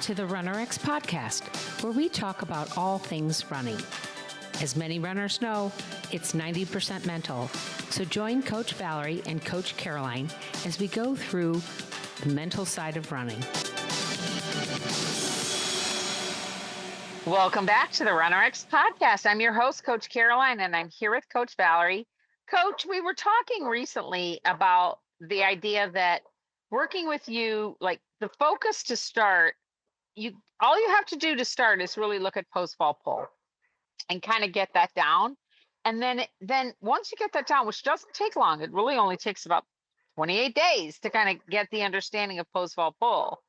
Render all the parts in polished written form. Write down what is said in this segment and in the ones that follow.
to the RunRX podcast, where we talk about all things running. As many runners know, it's 90% mental. So join Coach Valerie and Coach Caroline as we go through the mental side of running. Welcome back to the RunRX podcast. I'm your host, Coach Caroline, and I'm here with Coach Valerie. Coach, we were talking recently about the idea that working with you, like the focus to start, all you have to do to start is really look at post-fall pull and kind of get that down. And then once you get that down, which doesn't take long, it really only takes about 28 days to kind of get the understanding of post-fall pull.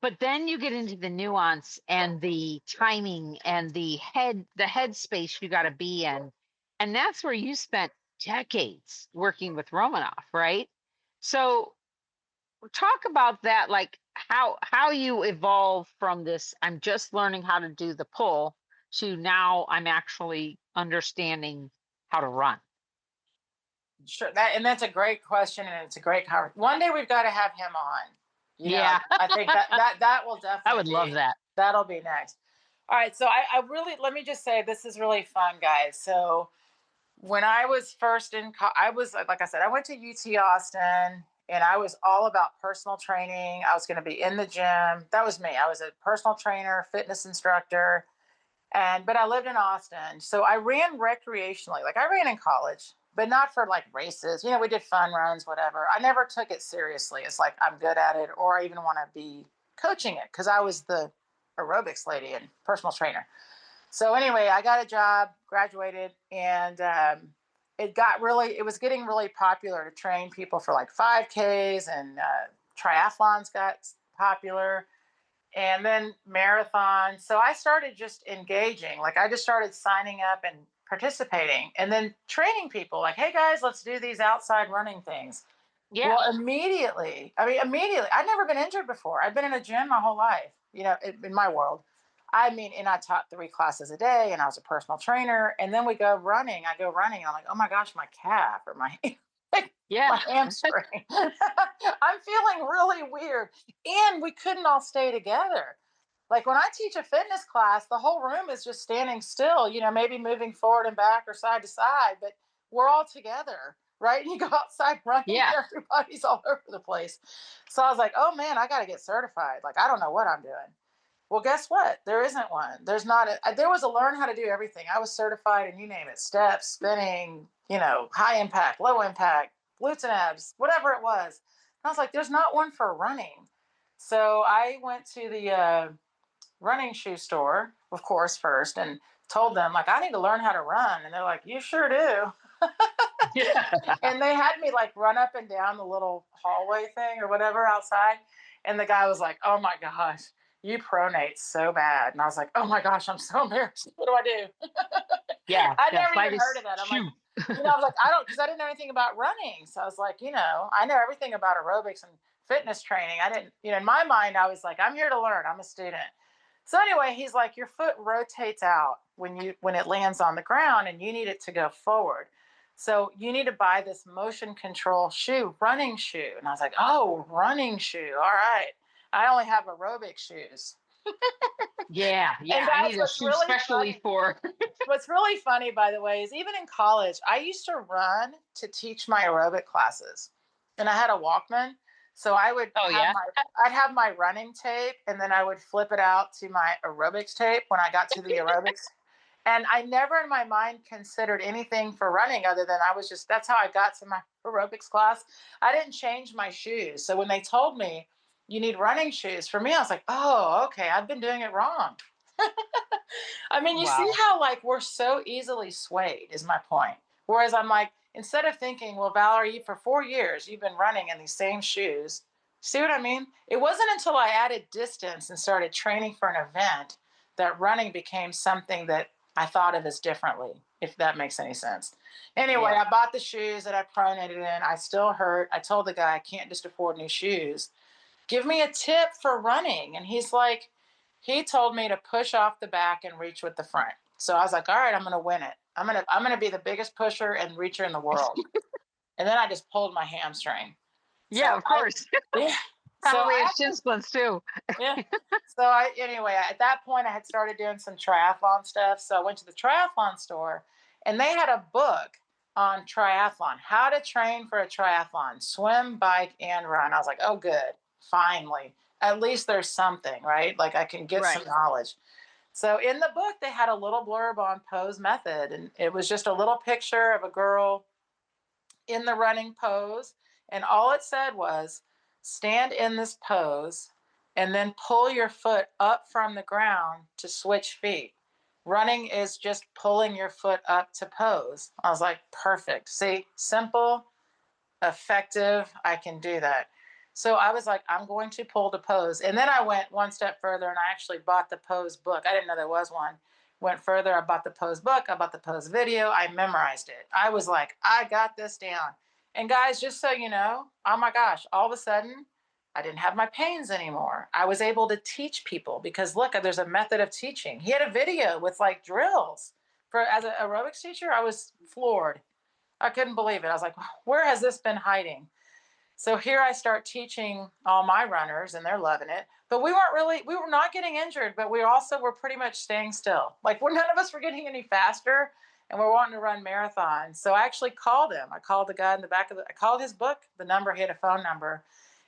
But then you get into the nuance and the timing and the head space you got to be in. And that's where you spent decades working with Romanov, right? So talk about that, like how you evolve from this, I'm just learning how to do the pull, to now I'm actually understanding how to run. Sure. That's a great question, and it's a great conversation. One day we've got to have him on. Yeah. I think that will definitely. I would love that. That'll be next. All right. So I really, let me just say, this is really fun, guys. So when I was first I was, like I said, I went to UT Austin, and I was all about personal training. I was going to be in the gym. That was me. I was a personal trainer, fitness instructor, but I lived in Austin. So I ran recreationally. Like I ran in college, but not for like races. We did fun runs, whatever. I never took it seriously. It's like, I'm good at it, or I even want to be coaching it, because I was the aerobics lady and personal trainer. So anyway, I got a job, graduated, and it was getting really popular to train people for like 5Ks, and triathlons got popular, and then marathons. So I started just engaging. Like I just started signing up and participating, and then training people like, hey guys, let's do these outside running things. Yeah. Well, immediately, I'd never been injured before. I'd been in a gym my whole life, in my world. And I taught 3 classes a day, and I was a personal trainer. And then I go running, and I'm like, oh my gosh, my calf or my my hamstring. I'm feeling really weird. And we couldn't all stay together. Like when I teach a fitness class, the whole room is just standing still, maybe moving forward and back or side to side, but we're all together, right? And you go outside running, everybody's all over the place. So I was like, oh man, I got to get certified. Like, I don't know what I'm doing. Well, guess what? There isn't one. There was a learn how to do everything. I was certified in, you name it, steps, spinning, high impact, low impact, glutes and abs, whatever it was. And I was like, there's not one for running. So I went to the running shoe store, of course, first, and told them, like, I need to learn how to run. And they're like, you sure do. And they had me like run up and down the little hallway thing or whatever outside. And the guy was like, oh my gosh, you pronate so bad. And I was like, oh my gosh, I'm so embarrassed. What do I do? Yeah. I never even heard of that. I'm like, I was like, because I didn't know anything about running. So I was like, I know everything about aerobics and fitness training. I didn't, in my mind, I was like, I'm here to learn. I'm a student. So anyway, he's like, your foot rotates out when it lands on the ground, and you need it to go forward. So you need to buy this motion control shoe, running shoe. And I was like, oh, running shoe. All right. I only have aerobic shoes. Yeah. I need a shoe really especially for. What's really funny, by the way, is even in college, I used to run to teach my aerobic classes, and I had a Walkman. So I would I'd have my running tape, and then I would flip it out to my aerobics tape when I got to the aerobics. And I never in my mind considered anything for running other than that's how I got to my aerobics class. I didn't change my shoes. So when they told me you need running shoes, for me, I was like, oh, okay, I've been doing it wrong. You see how like we're so easily swayed is my point. Whereas I'm like, instead of thinking, well, Valerie, for 4 years, you've been running in these same shoes. See what I mean? It wasn't until I added distance and started training for an event that running became something that I thought of as differently, if that makes any sense. Anyway, I bought the shoes that I pronated in. I still hurt. I told the guy, I can't just afford new shoes. Give me a tip for running. And he's like, he told me to push off the back and reach with the front. So I was like, all right, I'm going to win it. I'm going to be the biggest pusher and reacher in the world. And then I just pulled my hamstring. Yeah, so of course. So Probably I have shin splints too. yeah. So anyway, at that point I had started doing some triathlon stuff. So I went to the triathlon store and they had a book on triathlon, how to train for a triathlon, swim, bike, and run. I was like, oh, good. Finally. At least there's something, right? Like I can get some Right. knowledge. So in the book, they had a little blurb on pose method, and it was just a little picture of a girl in the running pose. And all it said was stand in this pose and then pull your foot up from the ground to switch feet. Running is just pulling your foot up to pose. I was like, perfect. See, simple, effective. I can do that. So I was like, I'm going to pull the pose. And then I went one step further and I actually bought the pose book. I didn't know there was one. Went further. I bought the pose book. I bought the pose video. I memorized it. I was like, I got this down. And guys, just so you know, oh my gosh, all of a sudden, I didn't have my pains anymore. I was able to teach people because look, there's a method of teaching. He had a video with like drills. For as an aerobics teacher, I was floored. I couldn't believe it. I was like, where has this been hiding? So here I start teaching all my runners and they're loving it. But we were not getting injured, but we also were pretty much staying still. Like none of us were getting any faster and we're wanting to run marathons. So I actually called him. I called the guy in the back I called his book, the number, he had a phone number.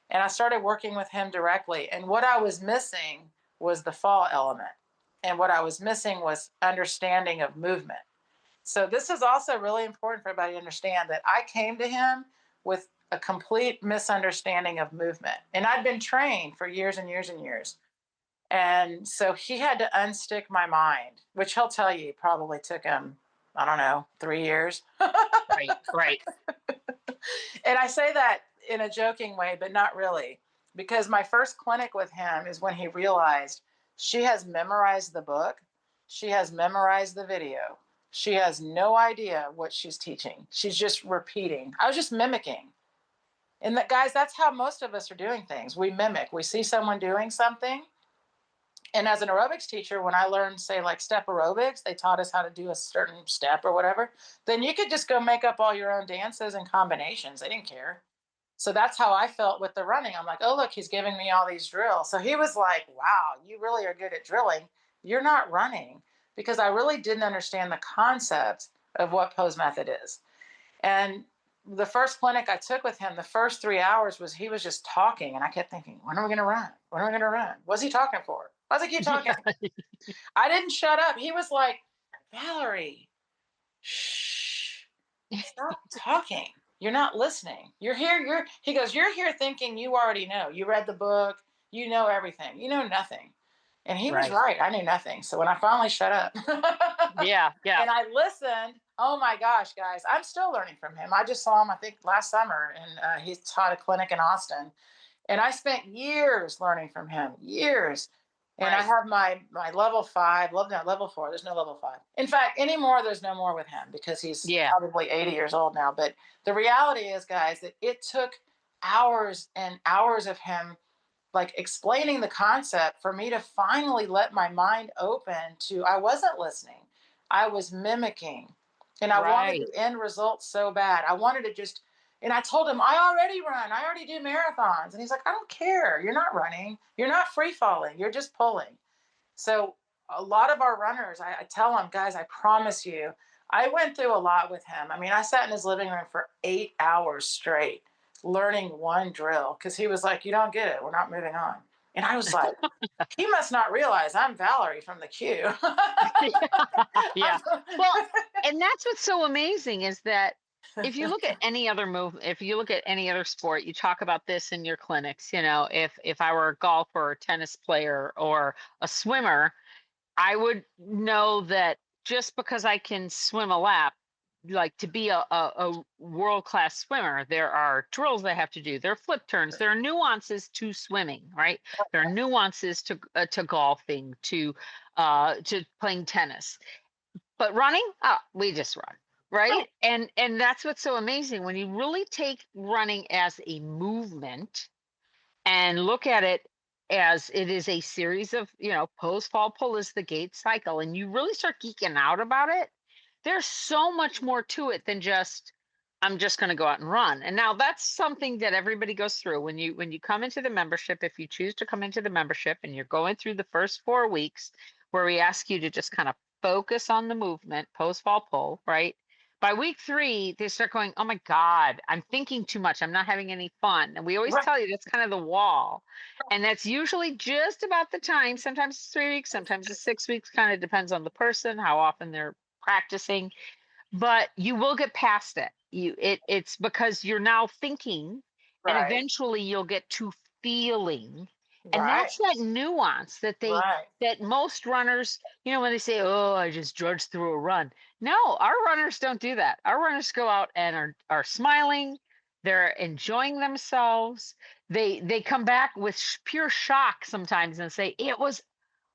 And I started working with him directly. And what I was missing was the fall element. And what I was missing was understanding of movement. So this is also really important for everybody to understand that I came to him with a complete misunderstanding of movement. And I'd been trained for years and years and years. And so he had to unstick my mind, which he'll tell you probably took him, I don't know, 3 years. Right. Right. And I say that in a joking way, but not really, because my first clinic with him is when he realized she has memorized the book, she has memorized the video, she has no idea what she's teaching. She's just repeating. I was just mimicking. And that, guys, that's how most of us are doing things. We mimic. We see someone doing something. And as an aerobics teacher, when I learned, say, like step aerobics, they taught us how to do a certain step or whatever, then you could just go make up all your own dances and combinations. They didn't care. So that's how I felt with the running. I'm like, oh, look, he's giving me all these drills. So he was like, wow, you really are good at drilling. You're not running, because I really didn't understand the concept of what pose method is. And the first clinic I took with him, the first 3 hours was he was just talking. And I kept thinking, when are we going to run? When are we going to run? What's he talking for? Why does he keep talking? I didn't shut up. He was like, Valerie, shh, stop talking. You're not listening. You're here. He goes, you're here thinking you already know. You read the book. You know everything. You know nothing. And he was Right. right. I knew nothing. So when I finally shut up Yeah. Yeah. and I listened, oh my gosh, guys, I'm still learning from him. I just saw him, I think, last summer, and he taught a clinic in Austin. And I spent years learning from him, years. And I Right. have my level 5, level 4. There's no level 5. In fact, anymore, there's no more with him because he's Yeah. probably 80 years old now. But the reality is, guys, that it took hours and hours of him like explaining the concept for me to finally let my mind open to I wasn't listening. I was mimicking. And I wanted Right. the end result so bad. I wanted to just and I told him, I already run. I already do marathons. And he's like, I don't care. You're not running. You're not free falling. You're just pulling. So a lot of our runners, I tell them, guys, I promise you, I went through a lot with him. I mean, I sat in his living room for 8 hours straight learning one drill because he was like, you don't get it. We're not moving on. And I was like, he must not realize I'm Valerie from the queue. Yeah. Well, and that's what's so amazing is that if you look at any other move, if you look at any other sport, you talk about this in your clinics. If I were a golfer or tennis player or a swimmer, I would know that just because I can swim a lap, like to be a world class swimmer, there are drills they have to do. There are flip turns. There are nuances to swimming, right? There are nuances to golfing, to playing tennis. But running, we just run, right? And that's what's so amazing when you really take running as a movement and look at it as it is a series of, pose, fall, pull is the gait cycle, and you really start geeking out about it. There's so much more to it than just I'm just going to go out and run. And now that's something that everybody goes through when you come into the membership. If you choose to come into the membership and you're going through the first 4 weeks where we ask you to just kind of focus on the movement, pose, fall, pull, right? By week 3, they start going, oh my God, I'm thinking too much. I'm not having any fun. And we always Right. tell you that's kind of the wall. And that's usually just about the time. Sometimes it's 3 weeks, sometimes it's 6 weeks, kind of depends on the person, how often they're practicing, but you will get past it. It's because you're now thinking, and Right. eventually you'll get to feeling. And Right. that's that nuance Right. that most runners, when they say, oh, I just drudged through a run. No, our runners don't do that. Our runners go out and are smiling, they're enjoying themselves. They come back with pure shock sometimes and say, it was,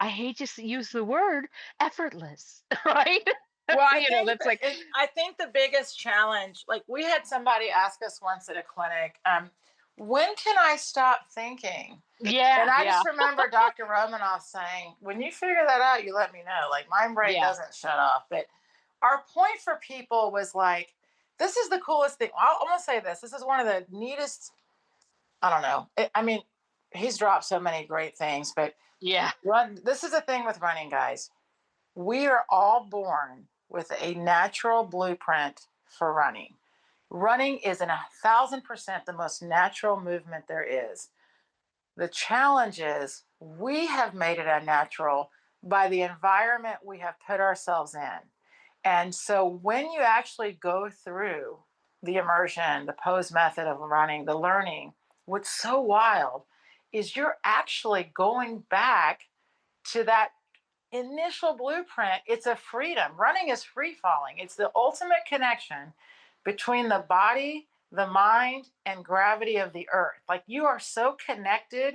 I hate to use the word, effortless, right? Well, I think That's like, I think the biggest challenge, like we had somebody ask us once at a clinic, when can I stop thinking? And yeah, I yeah, just remember Dr. Romanov saying, when you figure that out, you let me know. Like my brain yeah, doesn't shut off. But our point for people was like, this is the coolest thing. I'm going to say this. This is one of the neatest, I don't know. I mean, he's dropped so many great things, but yeah, this is the thing with running, guys. We are all born with a natural blueprint for running. Running is 1,000% the most natural movement there is. The challenge is we have made it unnatural by the environment we have put ourselves in. And so when you actually go through the immersion, the pose method of running, the learning, what's so wild is you're actually going back to that initial blueprint. It's a freedom. Running is free falling. It's the ultimate connection between the body, the mind, and gravity of the earth. Like you are so connected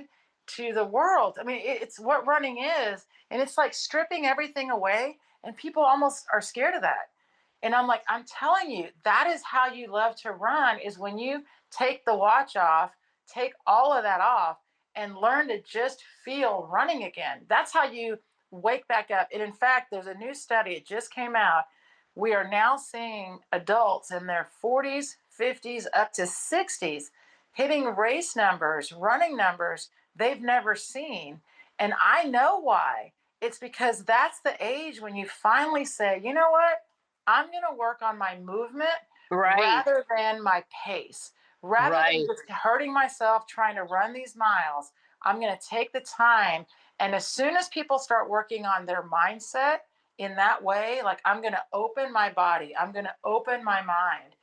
to the world. I mean, it's what running is. And it's like stripping everything away. And people almost are scared of that. And I'm like, I'm telling you, that is how you love to run, is when you take the watch off, take all of that off, and learn to just feel running again. That's how you wake back up. And in fact, there's a new study, it just came out. We are now seeing adults in their 40s, 50s, up to 60s hitting race numbers, running numbers they've never seen. And I know why. It's because that's the age when you finally say, you know what? I'm going to work on my movement right, rather than my pace, rather than right, just hurting myself trying to run these miles. I'm going to take the time. And as soon as people start working on their mindset in that way, like I'm going to open my body, I'm going to open my mind.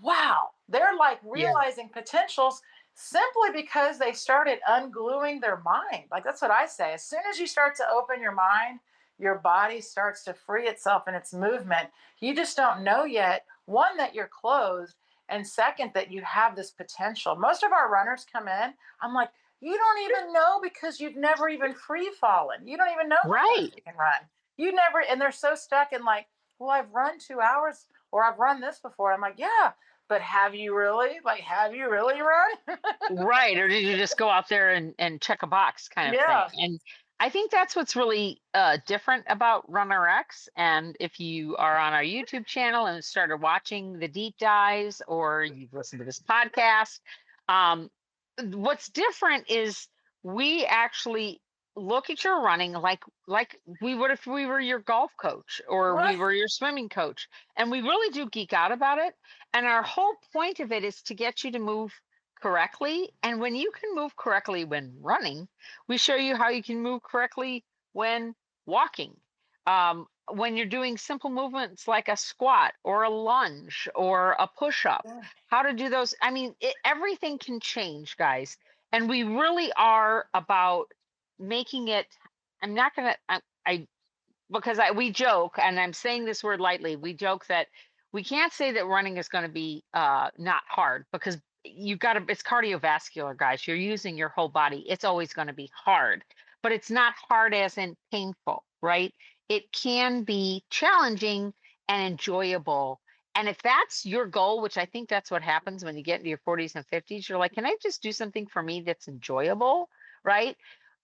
Wow, they're like yeah, realizing potentials simply because they started ungluing their mind. Like that's what I say. As soon as you start to open your mind, your body starts to free itself in its movement. You just don't know yet, one, that you're closed, and second, that you have this potential. Most of our runners come in, I'm like, you don't even know because you've never even free fallen. You don't even know how fast right, you can run. You never, and they're so stuck in like, well, I've run 2 hours or I've run this before. I'm like, yeah, but have you really? Like, have you really run? right. Or did you just go out there and check a box kind of thing? Yeah. And I think that's what's really different about RunRX. And if you are on our YouTube channel and started watching the deep dives, or you've listened to this podcast, um, what's different is we actually look at your running like we would if we were your golf coach or we Right. were your swimming coach, and we really do geek out about it. And our whole point of it is to get you to move correctly. And when you can move correctly when running, we show you how you can move correctly when walking. When you're doing simple movements like a squat or a lunge or a push up, Yeah. how to do those. I mean, everything can change, guys. And we really are about making it. I'm not going to, I because we joke, and I'm saying this word lightly, we joke that we can't say that running is going to be not hard, because you've got to, it's cardiovascular, guys. You're using your whole body. It's always going to be hard, but it's not hard as in painful, right? It can be challenging and enjoyable. And if that's your goal, which I think that's what happens when you get into your 40s and 50s, you're like, can I just do something for me that's enjoyable, right?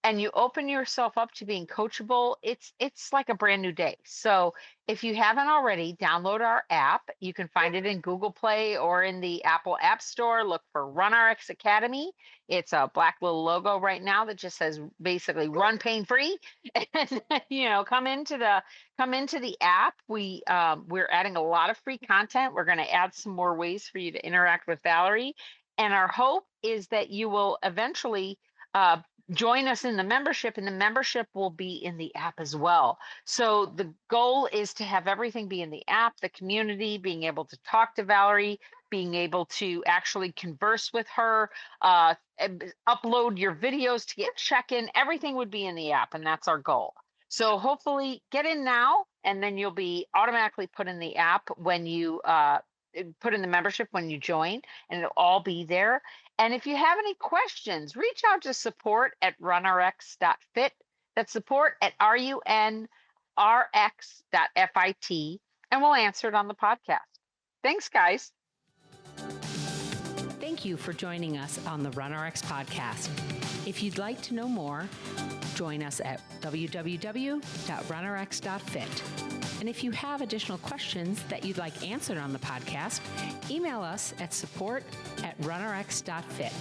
and you open yourself up to being coachable, it's like a brand new day. So if you haven't already, download our app. You can find it in Google Play or in the Apple App Store. Look for RunRX Academy. It's a black little logo right now that just says basically run pain free. And come into the app. We're adding a lot of free content. We're going to add some more ways for you to interact with Valerie. And our hope is that you will eventually uh, join us in the membership, and the membership will be in the app as well. So the goal is to have everything be in the app, the community, being able to talk to Valerie, being able to actually converse with her, upload your videos to get check-in. Everything would be in the app, and that's our goal. So hopefully get in now, and then you'll be automatically put in the app when you put in the membership when you join, and it'll all be there. And if you have any questions, reach out to support@runrx.fit. That's support@runrx.fit, and we'll answer it on the podcast. Thanks, guys. Thank you for joining us on the RunRX podcast. If you'd like to know more, join us at www.runrx.fit. And if you have additional questions that you'd like answered on the podcast, email us at support@runrx.fit.